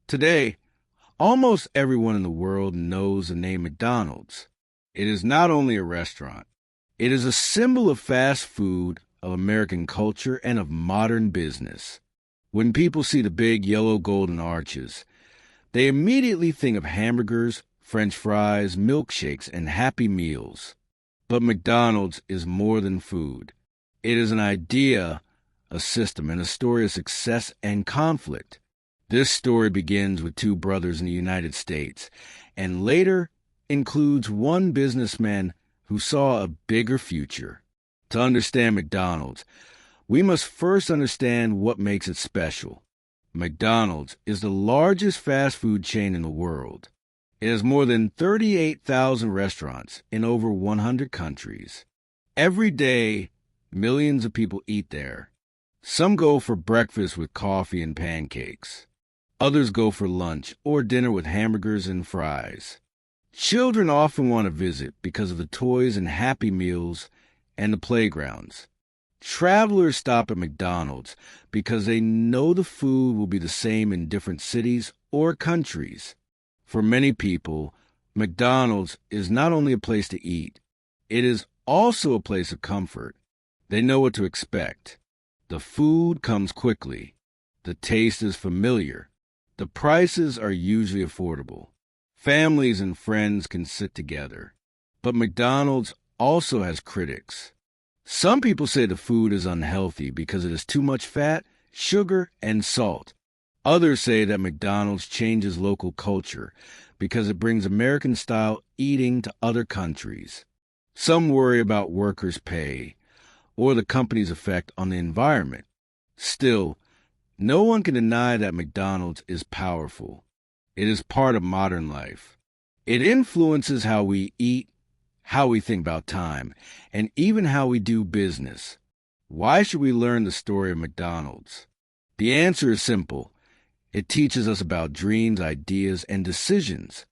Today, almost everyone in the world knows the name McDonald's. It is not only a restaurant. It is a symbol of fast food, of American culture, and of modern business. When people see the big yellow golden arches, they immediately think of hamburgers, French fries, milkshakes, and Happy Meals. But McDonald's is more than food. It is an idea, a system, and a story of success and conflict. This story begins with two brothers in the United States, and later includes one businessman who saw a bigger future. To understand McDonald's, we must first understand what makes it special. McDonald's is the largest fast food chain in the world. It has more than 38,000 restaurants in over 100 countries. Every day, millions of people eat there. Some go for breakfast with coffee and pancakes. Others go for lunch or dinner with hamburgers and fries. Children often want to visit because of the toys and Happy Meals and the playgrounds. Travelers stop at McDonald's because they know the food will be the same in different cities or countries. For many people, McDonald's is not only a place to eat, it is also a place of comfort. They know what to expect. The food comes quickly. The taste is familiar. The prices are usually affordable. Families and friends can sit together. But McDonald's also has critics. Some people say the food is unhealthy because it has too much fat, sugar, and salt. Others say that McDonald's changes local culture because it brings American-style eating to other countries. Some worry about workers' pay or the company's effect on the environment. Still, no one can deny that McDonald's is powerful. It is part of modern life. It influences how we eat, how we think about time, and even how we do business. Why should we learn the story of McDonald's? The answer is simple. It teaches us about dreams, ideas, and decisions.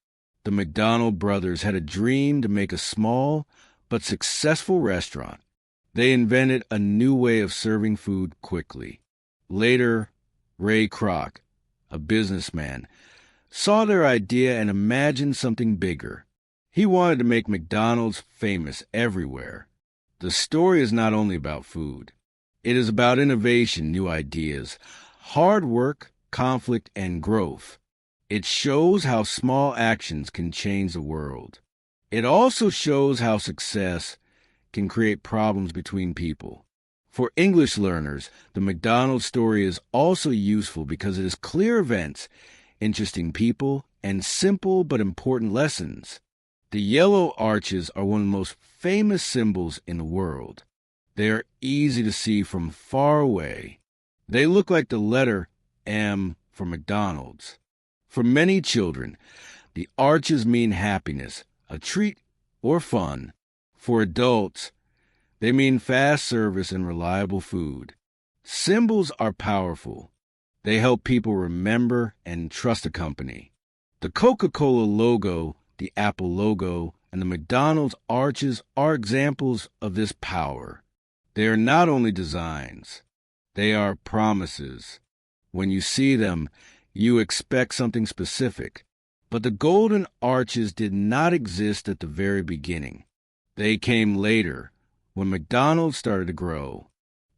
The McDonald brothers had a dream to make a small but successful restaurant. They invented a new way of serving food quickly. Later, Ray Kroc, a businessman, saw their idea and imagined something bigger. He wanted to make McDonald's famous everywhere. The story is not only about food. It is about innovation, new ideas, hard work, conflict, and growth. It shows how small actions can change the world. It also shows how success can create problems between people. For English learners, the McDonald's story is also useful because it is clear events, interesting people, and simple but important lessons. The yellow arches are one of the most famous symbols in the world. They are easy to see from far away. They look like the letter M for McDonald's. For many children, the arches mean happiness, a treat, or fun. For adults, they mean fast service and reliable food. Symbols are powerful. They help people remember and trust a company. The Coca-Cola logo, the Apple logo, and the McDonald's arches are examples of this power. They are not only designs, they are promises. When you see them, you expect something specific. But the golden arches did not exist at the very beginning. They came later, when McDonald's started to grow.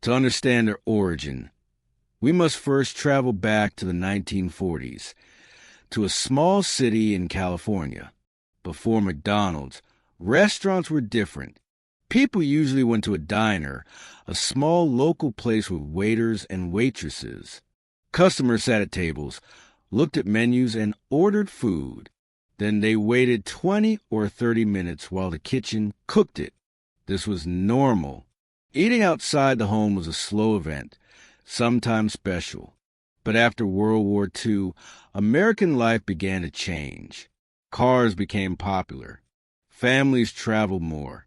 To understand their origin, we must first travel back to the 1940s, to a small city in California. Before McDonald's, restaurants were different. People usually went to a diner, a small local place with waiters and waitresses. Customers sat at tables, looked at menus, and ordered food. Then they waited 20 or 30 minutes while the kitchen cooked it. This was normal. Eating outside the home was a slow event, sometimes special. But after World War II, American life began to change. Cars became popular. Families traveled more.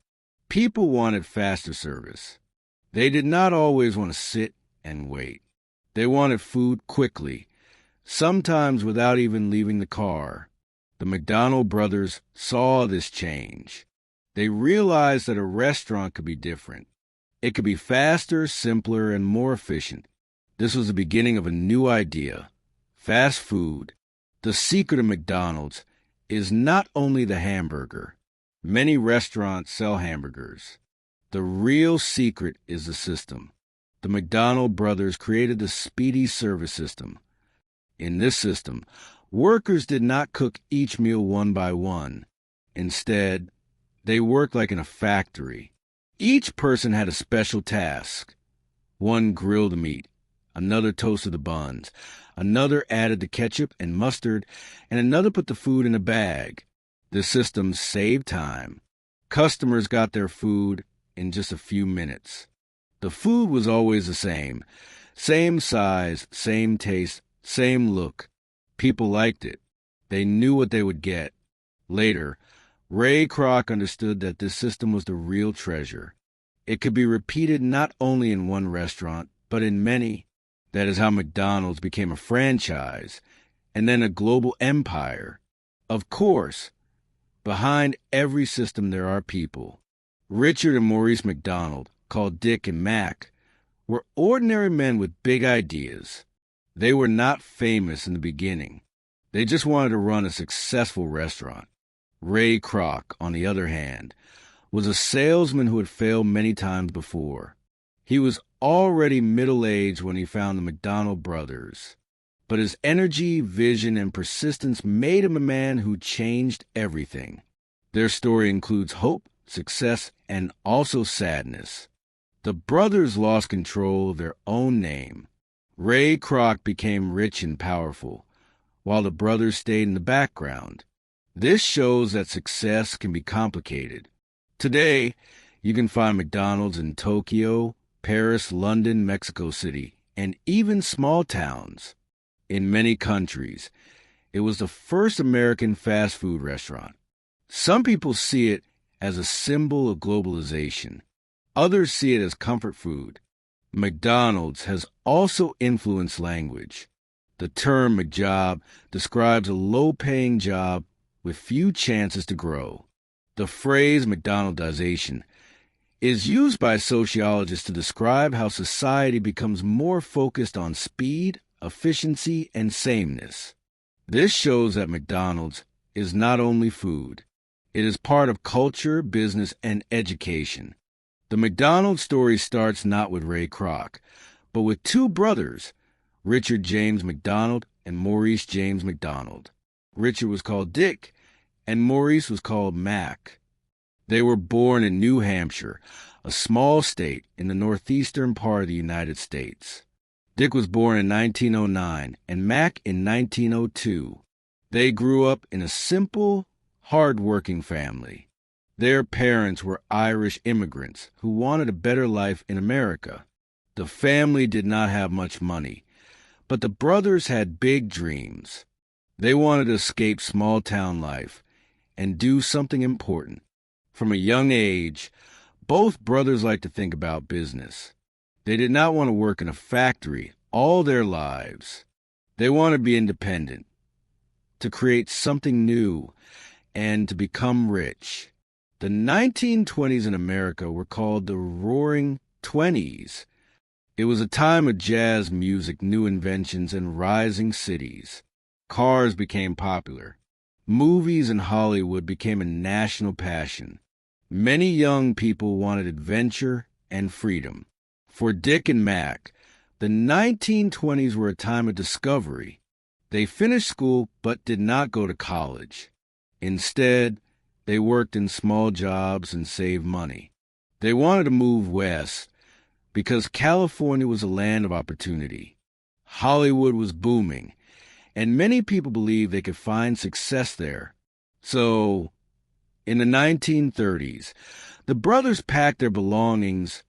People wanted faster service. They did not always want to sit and wait. They wanted food quickly, sometimes without even leaving the car. The McDonald brothers saw this change. They realized that a restaurant could be different. It could be faster, simpler, and more efficient. This was the beginning of a new idea. Fast food, The secret of McDonald's is not only the hamburger. Many restaurants sell hamburgers. The real secret is the system. The McDonald brothers created the Speedee service system. In this system, workers did not cook each meal one by one. Instead, they worked like in a factory. Each person had a special task. One grilled the meat, another toasted the buns, another added the ketchup and mustard, and another put the food in a bag. The system saved time. Customers got their food in just a few minutes. The food was always the same. Same size, same taste, same look. People liked it. They knew what they would get. Later, Ray Kroc understood that this system was the real treasure. It could be repeated not only in one restaurant, but in many. That is how McDonald's became a franchise, and then a global empire. Of course, behind every system there are people. Richard and Maurice McDonald, called Dick and Mac, were ordinary men with big ideas. They were not famous in the beginning. They just wanted to run a successful restaurant. Ray Kroc, on the other hand, was a salesman who had failed many times before. He was already middle-aged when he found the McDonald brothers. But his energy, vision, and persistence made him a man who changed everything. Their story includes hope, success, and also sadness. The brothers lost control of their own name. Ray Kroc became rich and powerful, while the brothers stayed in the background. This shows that success can be complicated. Today, you can find McDonald's in Tokyo, Paris, London, Mexico City, and even small towns. In many countries, it was the first American fast food restaurant. Some people see it as a symbol of globalization. Others see it as comfort food. McDonald's has also influenced language. The term McJob describes a low-paying job with few chances to grow. The phrase McDonaldization is used by sociologists to describe how society becomes more focused on speed, efficiency, and sameness. This shows that McDonald's is not only food. It is part of culture, business, and education. The McDonald's story starts not with Ray Kroc, but with two brothers, Richard James McDonald and Maurice James McDonald. Richard was called Dick, and Maurice was called Mac. They were born in New Hampshire, a small state in the northeastern part of the United States. Dick was born in 1909 and Mac in 1902. They grew up in a simple, hard-working family. Their parents were Irish immigrants who wanted a better life in America. The family did not have much money, but the brothers had big dreams. They wanted to escape small-town life and do something important. From a young age, both brothers liked to think about business. They did not want to work in a factory all their lives. They wanted to be independent, to create something new, and to become rich. The 1920s in America were called the Roaring Twenties. It was a time of jazz music, new inventions, and rising cities. Cars became popular. Movies in Hollywood became a national passion. Many young people wanted adventure and freedom. For Dick and Mac, the 1920s were a time of discovery. They finished school but did not go to college. Instead, they worked in small jobs and saved money. They wanted to move west because California was a land of opportunity. Hollywood was booming, and many people believed they could find success there. So, in the 1930s, the brothers packed their belongings,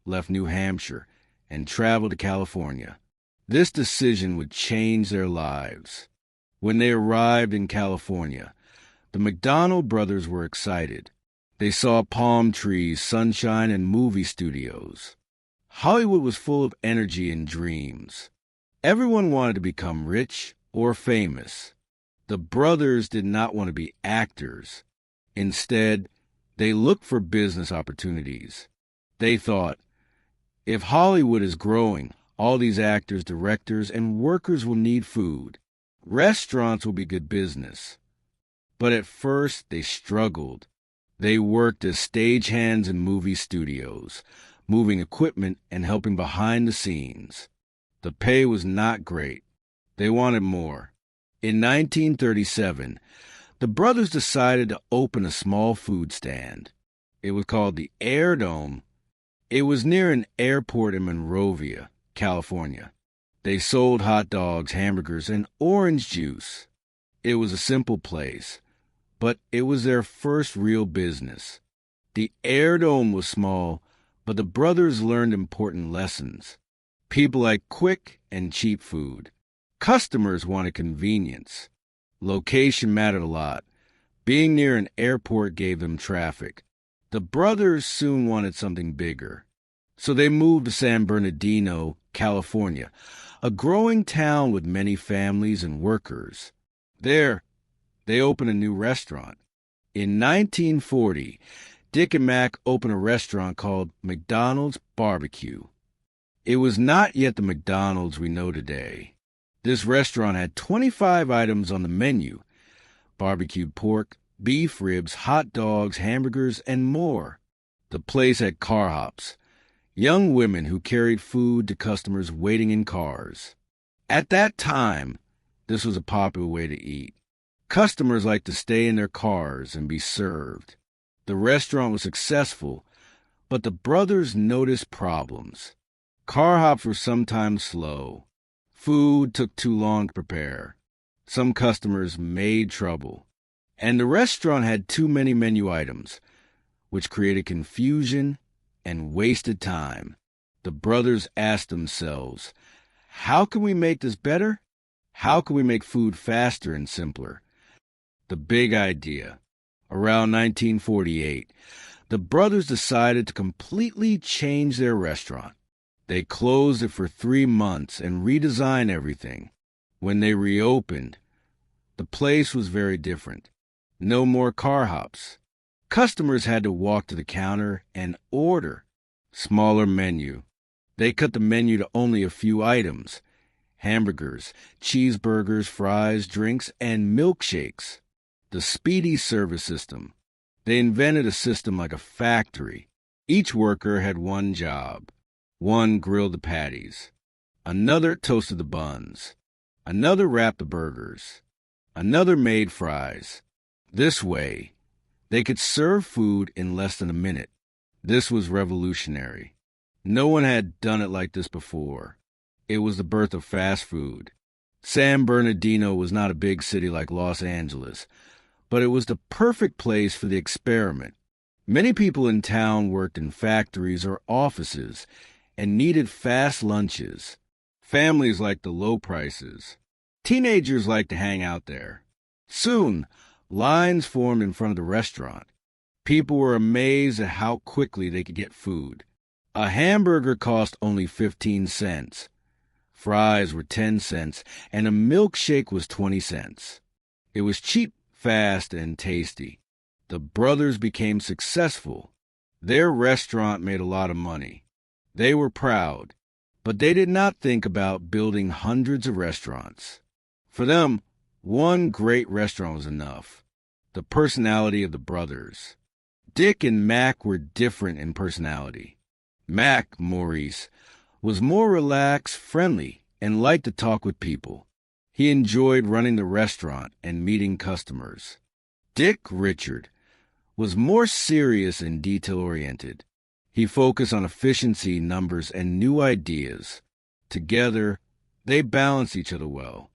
left New Hampshire, and traveled to California. This decision would change their lives. When they arrived in California, the McDonald brothers were excited. They saw palm trees, sunshine, and movie studios. Hollywood was full of energy and dreams. Everyone wanted to become rich or famous. The brothers did not want to be actors. Instead, they looked for business opportunities. They thought, if Hollywood is growing, all these actors, directors, and workers will need food. Restaurants will be good business. But at first, they struggled. They worked as stagehands in movie studios, moving equipment and helping behind the scenes. The pay was not great. They wanted more. In 1937, the brothers decided to open a small food stand. It was called the Air Dome. It was near an airport in Monrovia, California. They sold hot dogs, hamburgers, and orange juice. It was a simple place, but it was their first real business. The Air Dome was small, but the brothers learned important lessons. People liked quick and cheap food. Customers wanted convenience. Location mattered a lot. Being near an airport gave them traffic. The brothers soon wanted something bigger. So they moved to San Bernardino, California, a growing town with many families and workers. There, they opened a new restaurant. In 1940, Dick and Mac opened a restaurant called McDonald's Barbecue. It was not yet the McDonald's we know today. This restaurant had 25 items on the menu: barbecued pork, beef ribs, hot dogs, hamburgers, and more. The place had car hops, young women who carried food to customers waiting in cars. At that time, this was a popular way to eat. Customers liked to stay in their cars and be served. The restaurant was successful, but the brothers noticed problems. Car hops were sometimes slow. Food took too long to prepare. Some customers made trouble. And the restaurant had too many menu items, which created confusion and wasted time. The brothers asked themselves, how can we make this better? How can we make food faster and simpler? The big idea. Around 1948, the brothers decided to completely change their restaurant. They closed it for 3 months and redesigned everything. When they reopened, the place was very different. No more car hops. Customers had to walk to the counter and order. Smaller menu. They cut the menu to only a few items: hamburgers, cheeseburgers, fries, drinks, and milkshakes. The Speedee service system. They invented a system like a factory. Each worker had one job. One grilled the patties. Another toasted the buns. Another wrapped the burgers. Another made fries. This way, they could serve food in less than a minute. This was revolutionary. No one had done it like this before. It was the birth of fast food. San Bernardino was not a big city like Los Angeles, but it was the perfect place for the experiment. Many people in town worked in factories or offices and needed fast lunches. Families liked the low prices. Teenagers liked to hang out there. Soon, lines formed in front of the restaurant. People were amazed at how quickly they could get food. A hamburger cost only 15 cents. Fries were 10 cents, and a milkshake was 20 cents. It was cheap, fast, and tasty. The brothers became successful. Their restaurant made a lot of money. They were proud, but they did not think about building hundreds of restaurants. For them, one great restaurant was enough. The personality of the brothers. Dick and Mac were different in personality. Mac, Maurice, was more relaxed, friendly, and liked to talk with people. He enjoyed running the restaurant and meeting customers. Dick, Richard, was more serious and detail-oriented. He focused on efficiency, numbers, and new ideas. Together, they balanced each other well.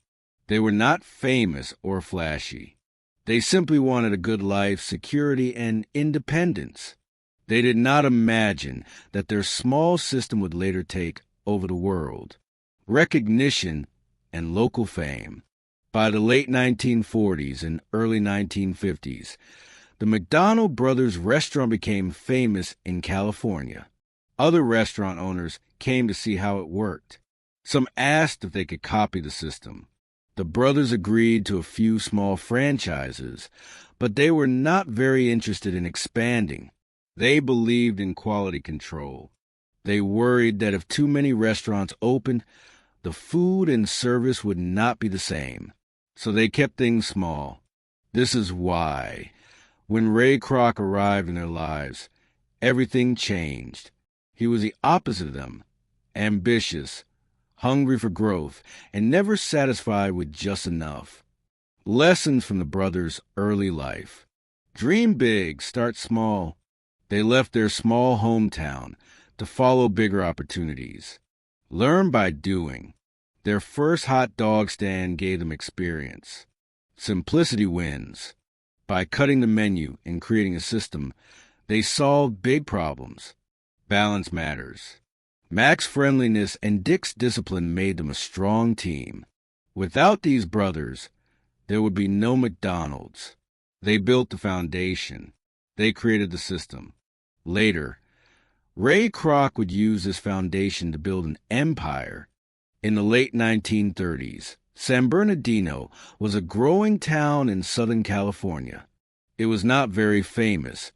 They were not famous or flashy. They simply wanted a good life, security, and independence. They did not imagine that their small system would later take over the world. Recognition and local fame. By the late 1940s and early 1950s, the McDonald Brothers restaurant became famous in California. Other restaurant owners came to see how it worked. Some asked if they could copy the system. The brothers agreed to a few small franchises, but they were not very interested in expanding. They believed in quality control. They worried that if too many restaurants opened, the food and service would not be the same. So they kept things small. This is why, when Ray Kroc arrived in their lives, everything changed. He was the opposite of them, ambitious, hungry for growth, and never satisfied with just enough. Lessons from the brothers' early life. Dream big, start small. They left their small hometown to follow bigger opportunities. Learn by doing. Their first hot dog stand gave them experience. Simplicity wins. By cutting the menu and creating a system, they solved big problems. Balance matters. Mac's friendliness and Dick's discipline made them a strong team. Without these brothers, there would be no McDonald's. They built the foundation. They created the system. Later, Ray Kroc would use this foundation to build an empire. In the late 1930s, San Bernardino was a growing town in Southern California. It was not very famous,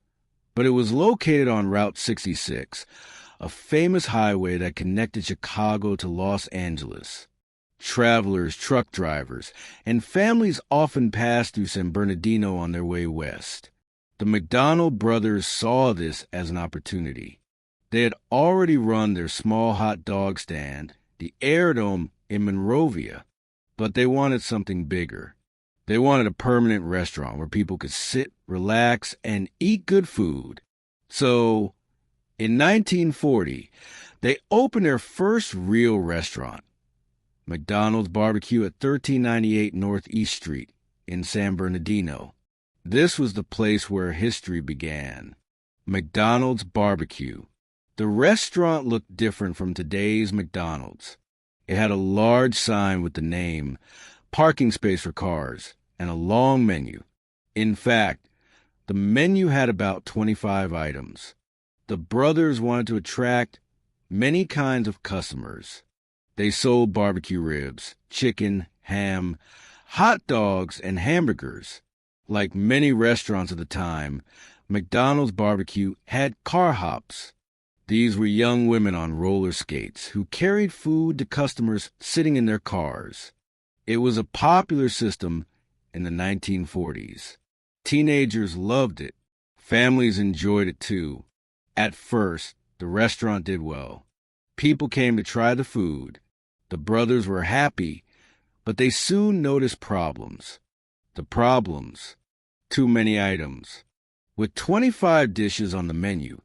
but it was located on Route 66, a famous highway that connected Chicago to Los Angeles. Travelers, truck drivers, and families often passed through San Bernardino on their way west. The McDonald brothers saw this as an opportunity. They had already run their small hot dog stand, the Air Dome, in Monrovia, but they wanted something bigger. They wanted a permanent restaurant where people could sit, relax, and eat good food. So, in 1940, they opened their first real restaurant, McDonald's Barbecue at 1398 Northeast Street in San Bernardino. This was the place where history began. McDonald's Barbecue. The restaurant looked different from today's McDonald's. It had a large sign with the name, parking space for cars, and a long menu. In fact, the menu had about 25 items. The brothers wanted to attract many kinds of customers. They sold barbecue ribs, chicken, ham, hot dogs, and hamburgers. Like many restaurants of the time, McDonald's Barbecue had car hops. These were young women on roller skates who carried food to customers sitting in their cars. It was a popular system in the 1940s. Teenagers loved it. Families enjoyed it too. At first, the restaurant did well. People came to try the food. The brothers were happy, but they soon noticed problems. The problems: too many items. With 25 dishes on the menu,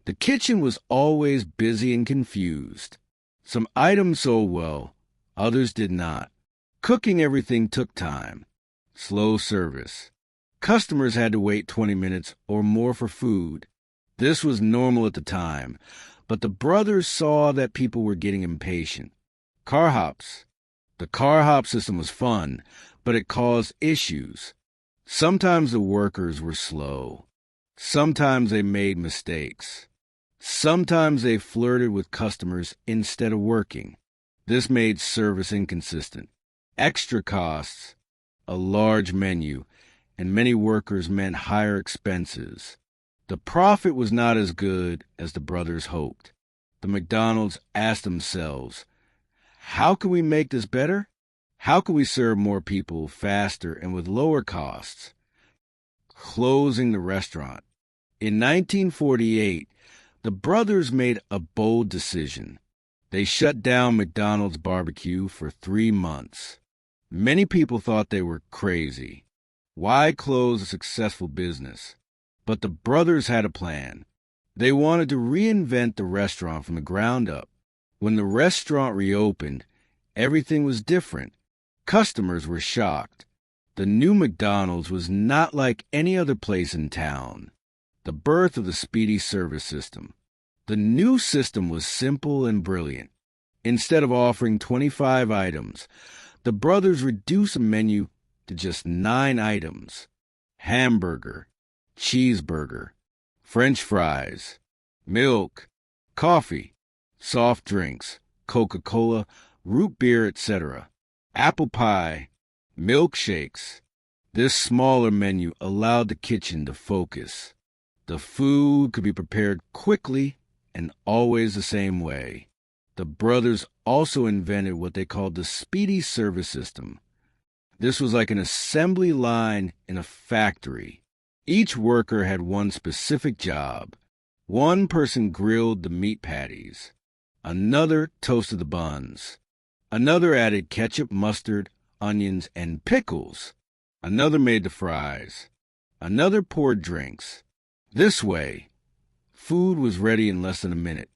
the kitchen was always busy and confused. Some items sold well, others did not. Cooking everything took time. Slow service. Customers had to wait 20 minutes or more for food. This was normal at the time, but the brothers saw that people were getting impatient. Car hops. The car hop system was fun, but it caused issues. Sometimes the workers were slow. Sometimes they made mistakes. Sometimes they flirted with customers instead of working. This made service inconsistent. Extra costs, a large menu, and many workers meant higher expenses. The profit was not as good as the brothers hoped. The McDonald's asked themselves, how can we make this better? How can we serve more people faster and with lower costs? Closing the restaurant. In 1948, the brothers made a bold decision. They shut down McDonald's Barbecue for 3 months. Many people thought they were crazy. Why close a successful business? But the brothers had a plan. They wanted to reinvent the restaurant from the ground up. When the restaurant reopened, everything was different. Customers were shocked. The new McDonald's was not like any other place in town. The birth of the Speedee service system. The new system was simple and brilliant. Instead of offering 25 items, the brothers reduced the menu to just 9 items. Hamburger, cheeseburger, French fries, milk, coffee, soft drinks, Coca-Cola, root beer, etc., apple pie, milkshakes. This smaller menu allowed the kitchen to focus. The food could be prepared quickly and always the same way. The brothers also invented what they called the Speedee service system. This was like an assembly line in a factory. Each worker had one specific job. One person grilled the meat patties. Another toasted the buns. Another added ketchup, mustard, onions, and pickles. Another made the fries. Another poured drinks. This way, food was ready in less than a minute.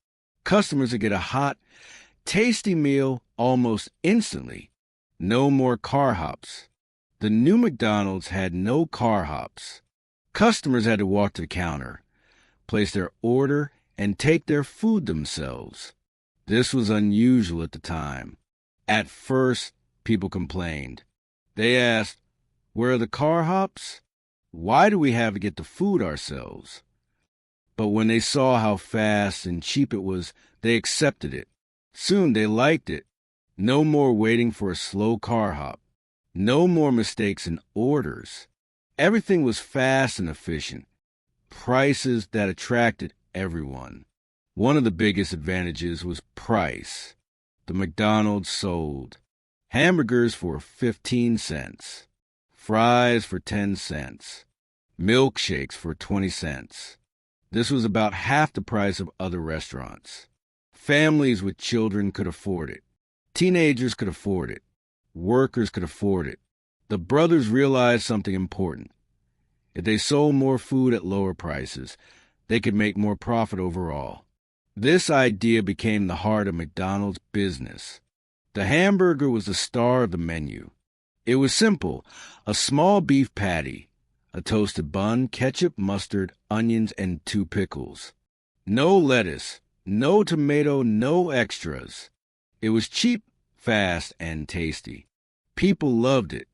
Customers would get a hot, tasty meal almost instantly. No more car hops. The new McDonald's had no car hops. Customers had to walk to the counter, place their order, and take their food themselves. This was unusual at the time. At first, people complained. They asked, "Where are the car hops? Why do we have to get the food ourselves?" But when they saw how fast and cheap it was, they accepted it. Soon they liked it. No more waiting for a slow car hop. No more mistakes in orders. Everything was fast and efficient. Prices that attracted everyone. One of the biggest advantages was price. The McDonald's sold hamburgers for 15 cents, fries for 10 cents, milkshakes for 20 cents. This was about half the price of other restaurants. Families with children could afford it. Teenagers could afford it. Workers could afford it. The brothers realized something important. If they sold more food at lower prices, they could make more profit overall. This idea became the heart of McDonald's business. The hamburger was the star of the menu. It was simple: a small beef patty, a toasted bun, ketchup, mustard, onions, and 2 pickles. No lettuce, no tomato, no extras. It was cheap, fast, and tasty. People loved it.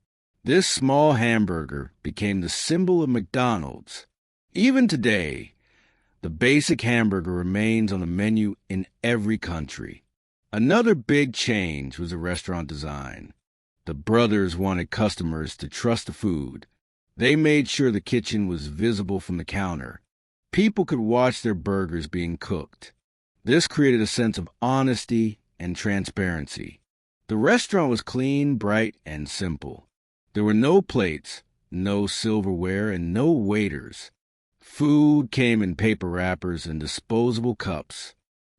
This small hamburger became the symbol of McDonald's. Even today, the basic hamburger remains on the menu in every country. Another big change was the restaurant design. The brothers wanted customers to trust the food. They made sure the kitchen was visible from the counter. People could watch their burgers being cooked. This created a sense of honesty and transparency. The restaurant was clean, bright, and simple. There were no plates, no silverware, and no waiters. Food came in paper wrappers and disposable cups.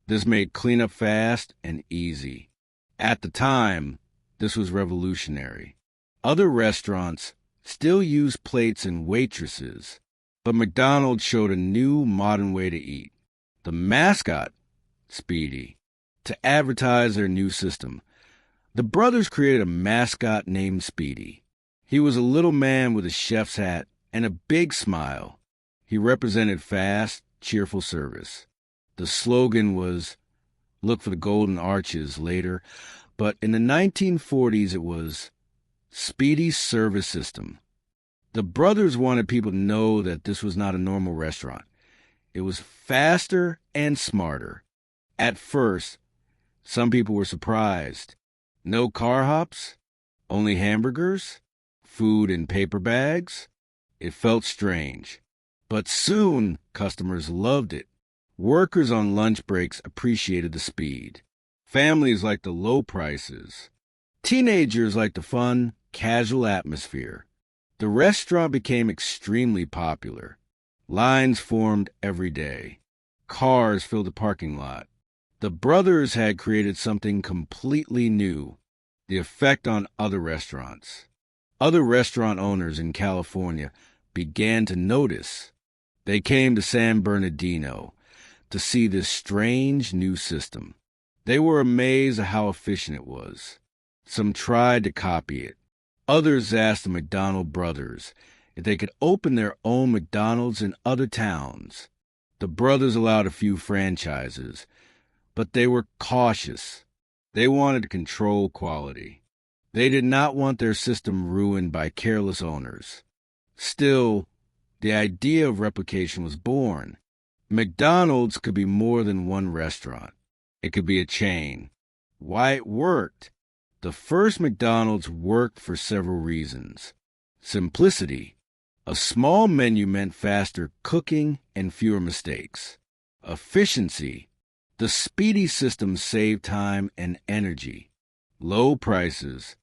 This made cleanup fast and easy. At the time, this was revolutionary. Other restaurants still used plates and waitresses, but McDonald's showed a new, modern way to eat. The mascot, Speedee, to advertise their new system. The brothers created a mascot named Speedee. He was a little man with a chef's hat and a big smile. He represented fast, cheerful service. The slogan was, "Look for the golden arches later," but in the 1940s it was Speedee's service system. The brothers wanted people to know that this was not a normal restaurant. It was faster and smarter. At first, some people were surprised. No car hops? Only hamburgers? Food in paper bags? It felt strange. But soon, customers loved it. Workers on lunch breaks appreciated the speed. Families liked the low prices. Teenagers liked the fun, casual atmosphere. The restaurant became extremely popular. Lines formed every day. Cars filled the parking lot. The brothers had created something completely new: the effect on other restaurants. Other restaurant owners in California began to notice. They came to San Bernardino to see this strange new system. They were amazed at how efficient it was. Some tried to copy it. Others asked the McDonald brothers if they could open their own McDonald's in other towns. The brothers allowed a few franchises, but they were cautious. They wanted to control quality. They did not want their system ruined by careless owners. Still, the idea of replication was born. McDonald's could be more than one restaurant. It could be a chain. Why it worked? The first McDonald's worked for several reasons. Simplicity. A small menu meant faster cooking and fewer mistakes. Efficiency. The Speedee system saved time and energy. Low prices.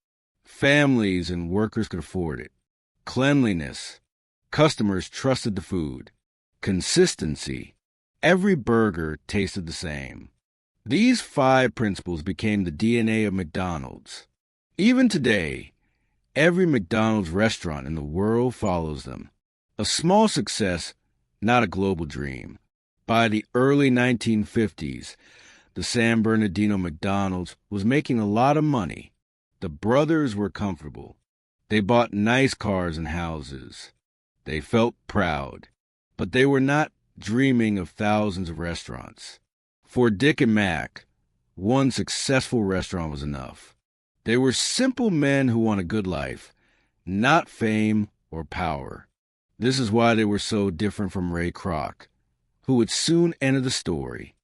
Families and workers could afford it. Cleanliness. Customers trusted the food. Consistency. Every burger tasted the same. These 5 principles became the DNA of McDonald's. Even today, every McDonald's restaurant in the world follows them. A small success, not a global dream. By the early 1950s, the San Bernardino McDonald's was making a lot of money. The brothers were comfortable. They bought nice cars and houses. They felt proud. But they were not dreaming of thousands of restaurants. For Dick and Mac, one successful restaurant was enough. They were simple men who want a good life, not fame or power. This is why they were so different from Ray Kroc, who would soon enter the story.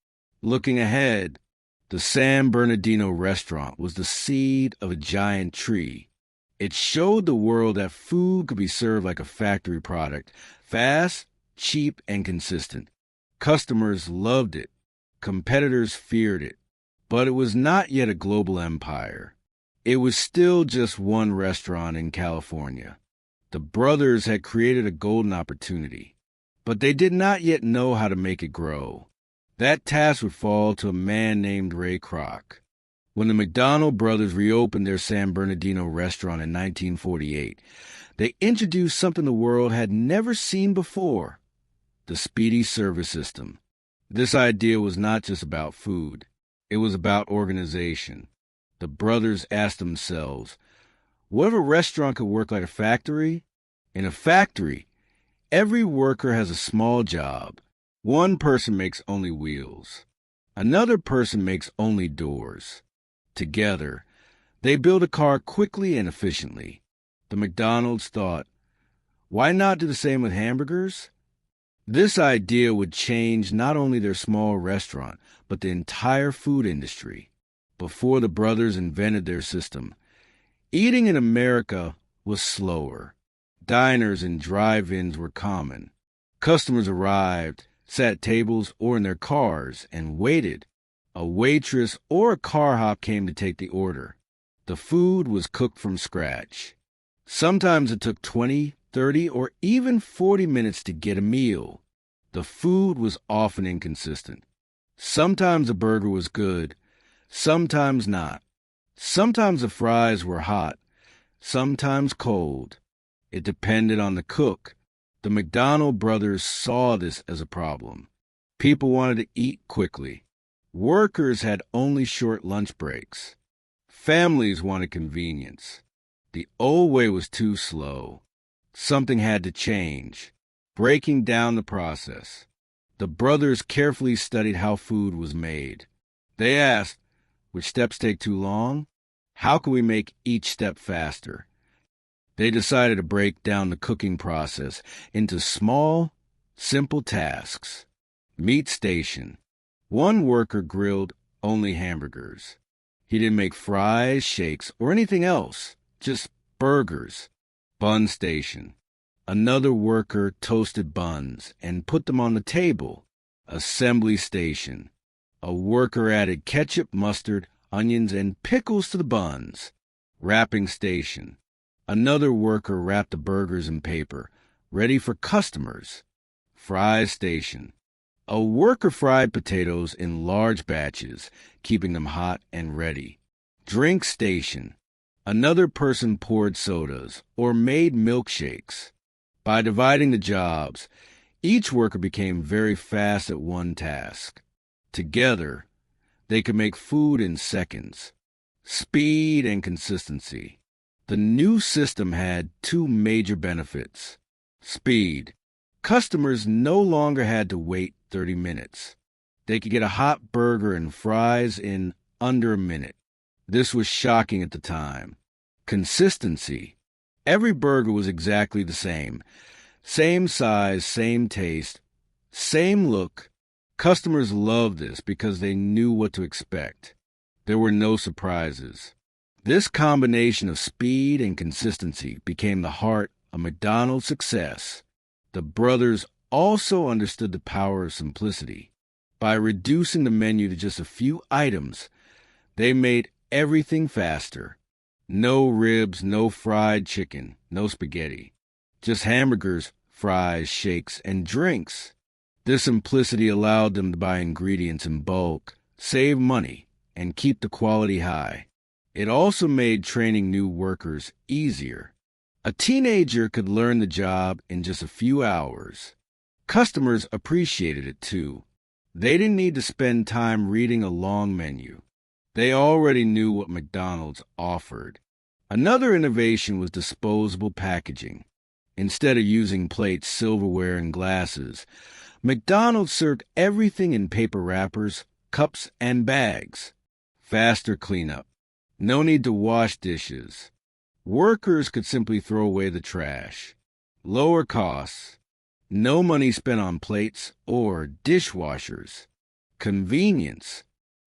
Looking ahead, the San Bernardino restaurant was the seed of a giant tree. It showed the world that food could be served like a factory product, fast, cheap, and consistent. Customers loved it. Competitors feared it. But it was not yet a global empire. It was still just one restaurant in California. The brothers had created a golden opportunity, but they did not yet know how to make it grow. That task would fall to a man named Ray Kroc. When the McDonald brothers reopened their San Bernardino restaurant in 1948, they introduced something the world had never seen before: the Speedee service system. This idea was not just about food. It was about organization. The brothers asked themselves, what if a restaurant could work like a factory? In a factory, every worker has a small job. One person makes only wheels. Another person makes only doors. Together, they build a car quickly and efficiently. The McDonald's thought, why not do the same with hamburgers? This idea would change not only their small restaurant, but the entire food industry. Before the brothers invented their system, eating in America was slower. Diners and drive-ins were common. Customers arrived, sat at tables or in their cars, and waited. A waitress or a car hop came to take the order. The food was cooked from scratch. Sometimes it took 20, 30, or even 40 minutes to get a meal. The food was often inconsistent. Sometimes a burger was good, sometimes not. Sometimes the fries were hot, sometimes cold. It depended on the cook. The McDonald brothers saw this as a problem. People wanted to eat quickly. Workers had only short lunch breaks. Families wanted convenience. The old way was too slow. Something had to change, breaking down the process. The brothers carefully studied how food was made. They asked, which steps take too long? How can we make each step faster? They decided to break down the cooking process into small, simple tasks. Meat station. One worker grilled only hamburgers. He didn't make fries, shakes, or anything else, just burgers. Bun station. Another worker toasted buns and put them on the table. Assembly station. A worker added ketchup, mustard, onions, and pickles to the buns. Wrapping station. Another worker wrapped the burgers in paper, ready for customers. Fry station. A worker fried potatoes in large batches, keeping them hot and ready. Drink station. Another person poured sodas or made milkshakes. By dividing the jobs, each worker became very fast at one task. Together, they could make food in seconds. Speed and consistency. The new system had 2 major benefits. Speed. Customers no longer had to wait 30 minutes. They could get a hot burger and fries in under a minute. This was shocking at the time. Consistency. Every burger was exactly the same. Same size, same taste, same look. Customers loved this because they knew what to expect. There were no surprises. This combination of speed and consistency became the heart of McDonald's success. The brothers also understood the power of simplicity. By reducing the menu to just a few items, they made everything faster. No ribs, no fried chicken, no spaghetti. Just hamburgers, fries, shakes, and drinks. This simplicity allowed them to buy ingredients in bulk, save money, and keep the quality high. It also made training new workers easier. A teenager could learn the job in just a few hours. Customers appreciated it too. They didn't need to spend time reading a long menu. They already knew what McDonald's offered. Another innovation was disposable packaging. Instead of using plates, silverware, and glasses, McDonald's served everything in paper wrappers, cups, and bags. Faster cleanup. No need to wash dishes. Workers could simply throw away the trash. Lower costs. No money spent on plates or dishwashers. Convenience.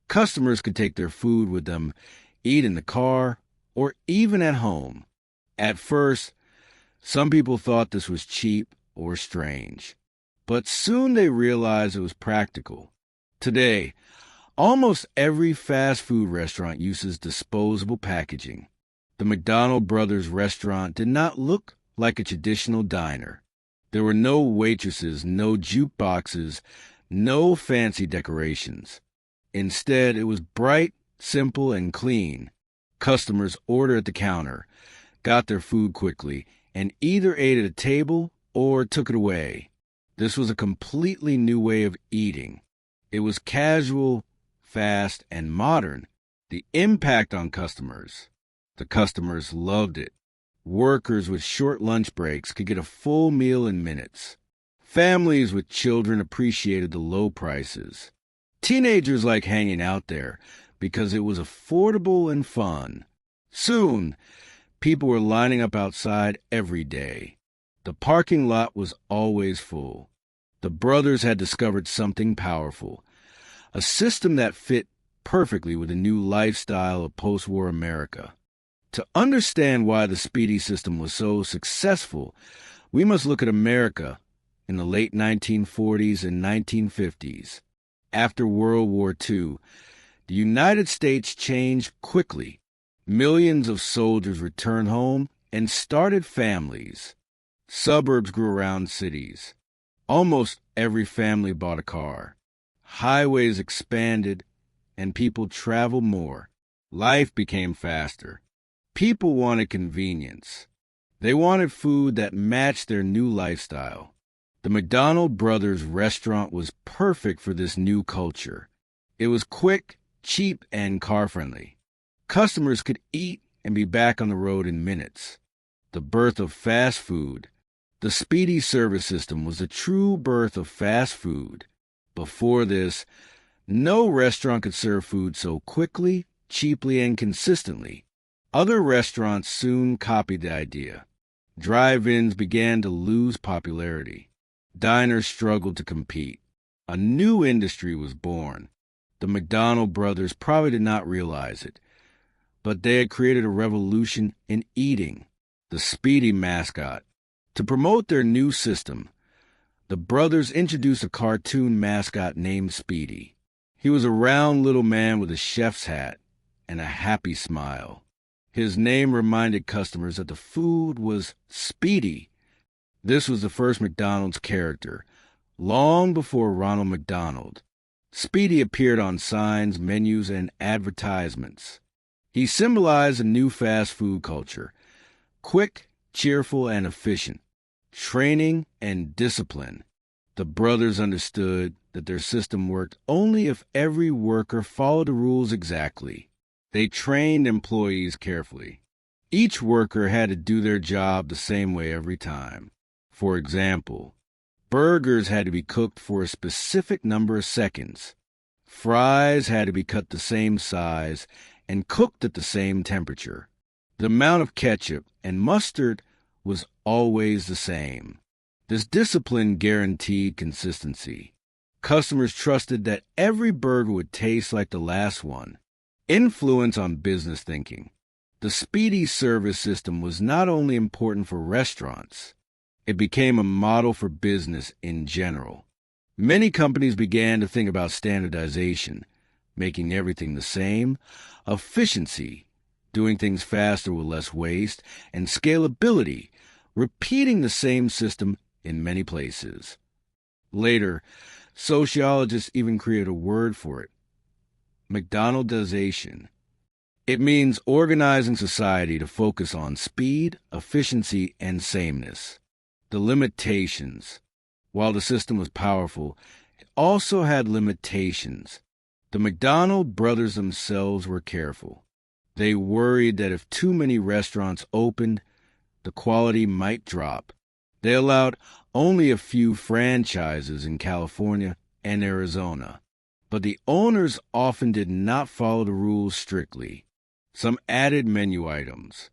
Customers could take their food with them, eat in the car, or even at home. At first, some people thought this was cheap or strange, but soon they realized it was practical. Today, almost every fast food restaurant uses disposable packaging. The McDonald Brothers restaurant did not look like a traditional diner. There were no waitresses, no jukeboxes, no fancy decorations. Instead, it was bright, simple, and clean. Customers ordered at the counter, got their food quickly, and either ate at a table or took it away. This was a completely new way of eating. It was casual, fast, and modern. The impact on customers. The customers loved it. Workers with short lunch breaks could get a full meal in minutes. Families with children appreciated the low prices. Teenagers liked hanging out there because it was affordable and fun. Soon, people were lining up outside every day. The parking lot was always full. The brothers had discovered something powerful, a system that fit perfectly with the new lifestyle of post-war America. To understand why the Speedee system was so successful, we must look at America in the late 1940s and 1950s. After World War II, the United States changed quickly. Millions of soldiers returned home and started families. Suburbs grew around cities. Almost every family bought a car. Highways expanded, and people traveled more. Life became faster. People wanted convenience. They wanted food that matched their new lifestyle. The McDonald Brothers restaurant was perfect for this new culture. It was quick, cheap, and car-friendly. Customers could eat and be back on the road in minutes. The birth of fast food. The Speedee service system was the true birth of fast food. Before this, no restaurant could serve food so quickly, cheaply, and consistently. Other restaurants soon copied the idea. Drive-ins began to lose popularity. Diners struggled to compete. A new industry was born. The McDonald brothers probably did not realize it, but they had created a revolution in eating. The Speedee mascot. To promote their new system, the brothers introduced a cartoon mascot named Speedee. He was a round little man with a chef's hat and a happy smile. His name reminded customers that the food was Speedee. This was the first McDonald's character, long before Ronald McDonald. Speedee appeared on signs, menus, and advertisements. He symbolized a new fast food culture, quick, cheerful, and efficient, training and discipline. The brothers understood that their system worked only if every worker followed the rules exactly. They trained employees carefully. Each worker had to do their job the same way every time. For example, burgers had to be cooked for a specific number of seconds. Fries had to be cut the same size and cooked at the same temperature. The amount of ketchup and mustard was always the same. This discipline guaranteed consistency. Customers trusted that every burger would taste like the last one. Influence on business thinking. The Speedee service system was not only important for restaurants, it became a model for business in general. Many companies began to think about standardization, making everything the same. Efficiency doing things faster with less waste, and scalability, repeating the same system in many places. Later, sociologists even created a word for it: McDonaldization. It means organizing society to focus on speed, efficiency, and sameness. The limitations. While the system was powerful, it also had limitations. The McDonald brothers themselves were careful. They worried that if too many restaurants opened, the quality might drop. They allowed only a few franchises in California and Arizona, but the owners often did not follow the rules strictly. Some added menu items.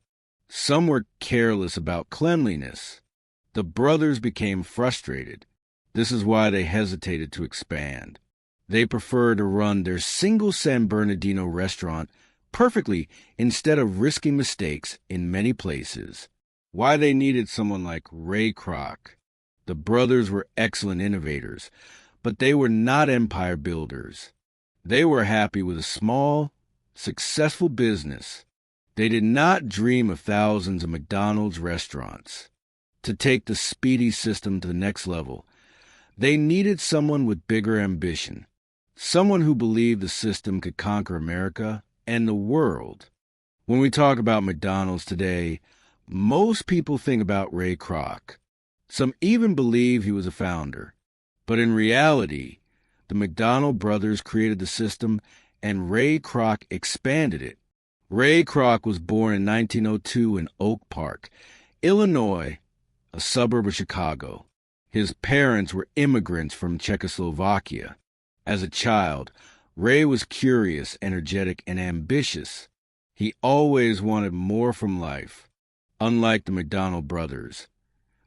Some were careless about cleanliness. The brothers became frustrated. This is why they hesitated to expand. They preferred to run their single San Bernardino restaurant perfectly instead of risking mistakes in many places. Why they needed someone like Ray Kroc. The brothers were excellent innovators, but they were not empire builders. They were happy with a small, successful business. They did not dream of thousands of McDonald's restaurants. To take the Speedee system to the next level, they needed someone with bigger ambition, someone who believed the system could conquer America and the world. When we talk about McDonald's today, most people think about Ray Kroc. Some even believe he was a founder. But in reality, the McDonald brothers created the system and Ray Kroc expanded it. Ray Kroc was born in 1902 in Oak Park, Illinois, a suburb of Chicago. His parents were immigrants from Czechoslovakia. As a child, Ray was curious, energetic, and ambitious. He always wanted more from life. Unlike the McDonald brothers,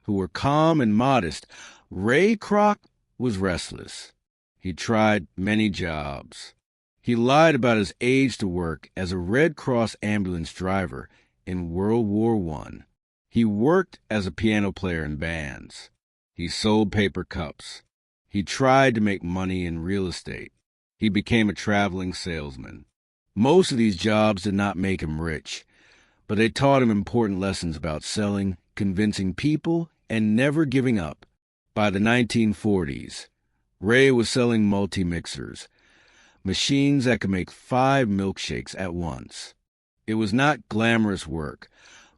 who were calm and modest, Ray Kroc was restless. He tried many jobs. He lied about his age to work as a Red Cross ambulance driver in World War I. He worked as a piano player in bands. He sold paper cups. He tried to make money in real estate. He became a traveling salesman. Most of these jobs did not make him rich, but they taught him important lessons about selling, convincing people, and never giving up. By the 1940s, Ray was selling multi-mixers, machines that could make 5 milkshakes at once. It was not glamorous work,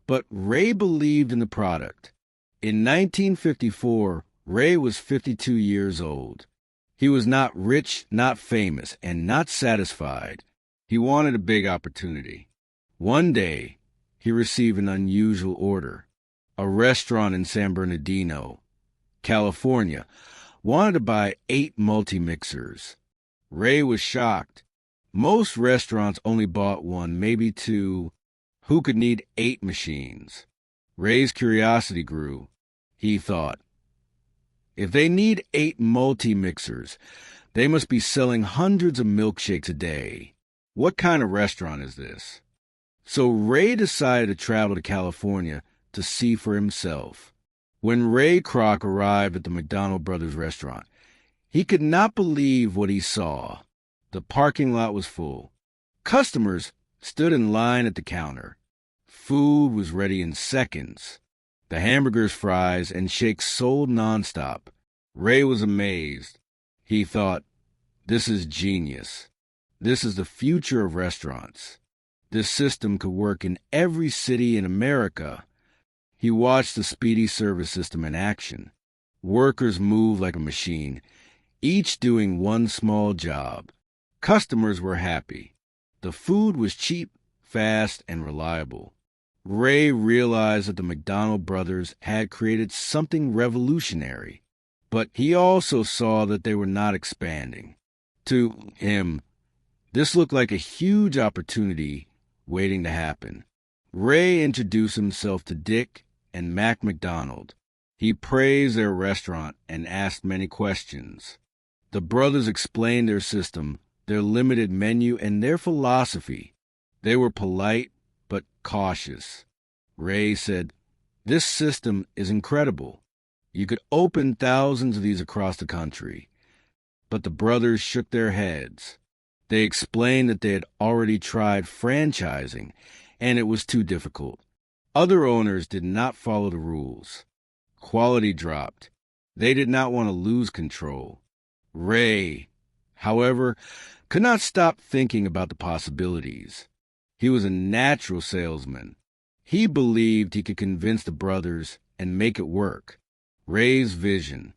but Ray believed in the product. In 1954, Ray was 52 years old. He was not rich, not famous, and not satisfied. He wanted a big opportunity. One day, he received an unusual order. A restaurant in San Bernardino, California, wanted to buy 8 multi-mixers. Ray was shocked. Most restaurants only bought 1, maybe 2. Who could need 8 machines? Ray's curiosity grew. He thought, if they need 8 multi-mixers, they must be selling hundreds of milkshakes a day. What kind of restaurant is this? So Ray decided to travel to California to see for himself. When Ray Kroc arrived at the McDonald Brothers restaurant, he could not believe what he saw. The parking lot was full. Customers stood in line at the counter. Food was ready in seconds. The hamburgers, fries, and shakes sold nonstop. Ray was amazed. He thought, this is genius. This is the future of restaurants. This system could work in every city in America. He watched the Speedee service system in action. Workers moved like a machine, each doing one small job. Customers were happy. The food was cheap, fast, and reliable. Ray realized that the McDonald brothers had created something revolutionary, but he also saw that they were not expanding. To him, this looked like a huge opportunity waiting to happen. Ray introduced himself to Dick and Mac McDonald. He praised their restaurant and asked many questions. The brothers explained their system, their limited menu, and their philosophy. They were polite but cautious. Ray said, this system is incredible. You could open thousands of these across the country. But the brothers shook their heads. They explained that they had already tried franchising, and it was too difficult. Other owners did not follow the rules. Quality dropped. They did not want to lose control. Ray, however, could not stop thinking about the possibilities. He was a natural salesman. He believed he could convince the brothers and make it work. Ray's vision.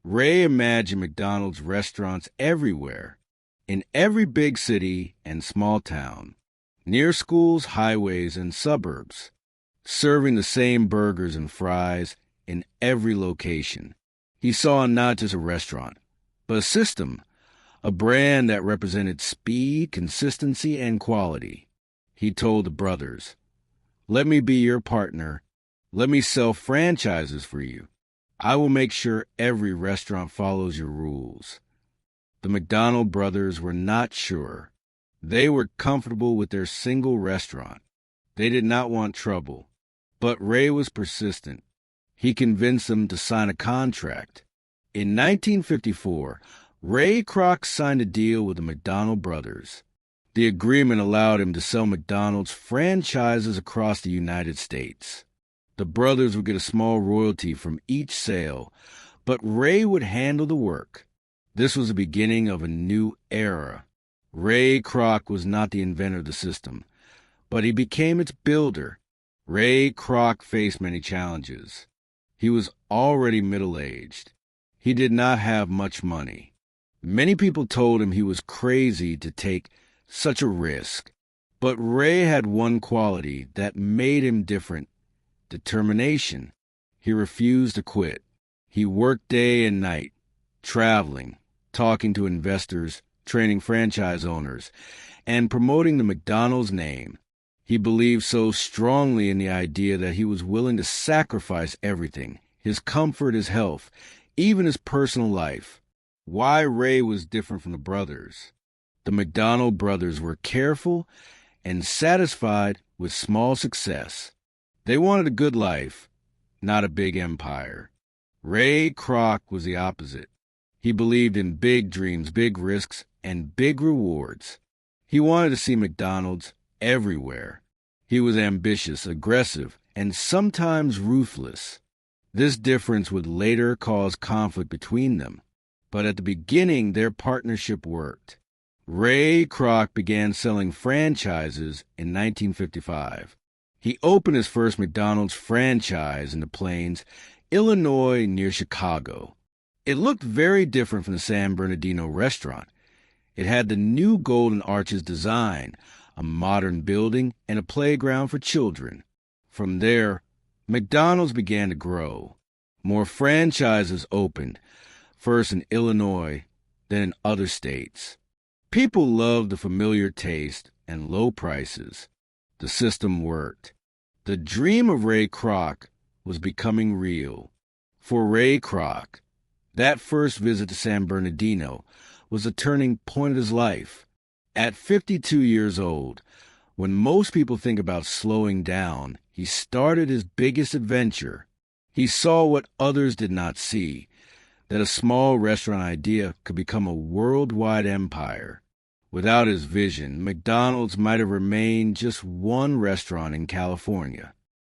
Ray imagined McDonald's restaurants everywhere, in every big city and small town, near schools, highways, and suburbs, serving the same burgers and fries in every location. He saw not just a restaurant, but a system, a brand that represented speed, consistency, and quality. He told the brothers, "Let me be your partner. Let me sell franchises for you. I will make sure every restaurant follows your rules." The McDonald brothers were not sure. They were comfortable with their single restaurant. They did not want trouble. But Ray was persistent. He convinced them to sign a contract. In 1954, Ray Kroc signed a deal with the McDonald brothers. The agreement allowed him to sell McDonald's franchises across the United States. The brothers would get a small royalty from each sale, but Ray would handle the work. This was the beginning of a new era. Ray Kroc was not the inventor of the system, but he became its builder. Ray Kroc faced many challenges. He was already middle-aged. He did not have much money. Many people told him he was crazy to take such a risk. But Ray had one quality that made him different: determination. He refused to quit. He worked day and night, traveling, talking to investors, training franchise owners, and promoting the McDonald's name. He believed so strongly in the idea that he was willing to sacrifice everything: his comfort, his health, even his personal life. Why Ray was different from the brothers. The McDonald brothers were careful and satisfied with small success. They wanted a good life, not a big empire. Ray Kroc was the opposite. He believed in big dreams, big risks, and big rewards. He wanted to see McDonald's everywhere. He was ambitious, aggressive, and sometimes ruthless. This difference would later cause conflict between them, but at the beginning their partnership worked. Ray Kroc began selling franchises in 1955. He opened his first McDonald's franchise in the Plains, Illinois, near Chicago. It looked very different from the San Bernardino restaurant. It had the new Golden Arches design, a modern building, and a playground for children. From there, McDonald's began to grow. More franchises opened, first in Illinois, then in other states. People loved the familiar taste and low prices. The system worked. The dream of Ray Kroc was becoming real. For Ray Kroc, that first visit to San Bernardino was a turning point of his life. At 52 years old, when most people think about slowing down, he started his biggest adventure. He saw what others did not see, that a small restaurant idea could become a worldwide empire. Without his vision, McDonald's might have remained just one restaurant in California.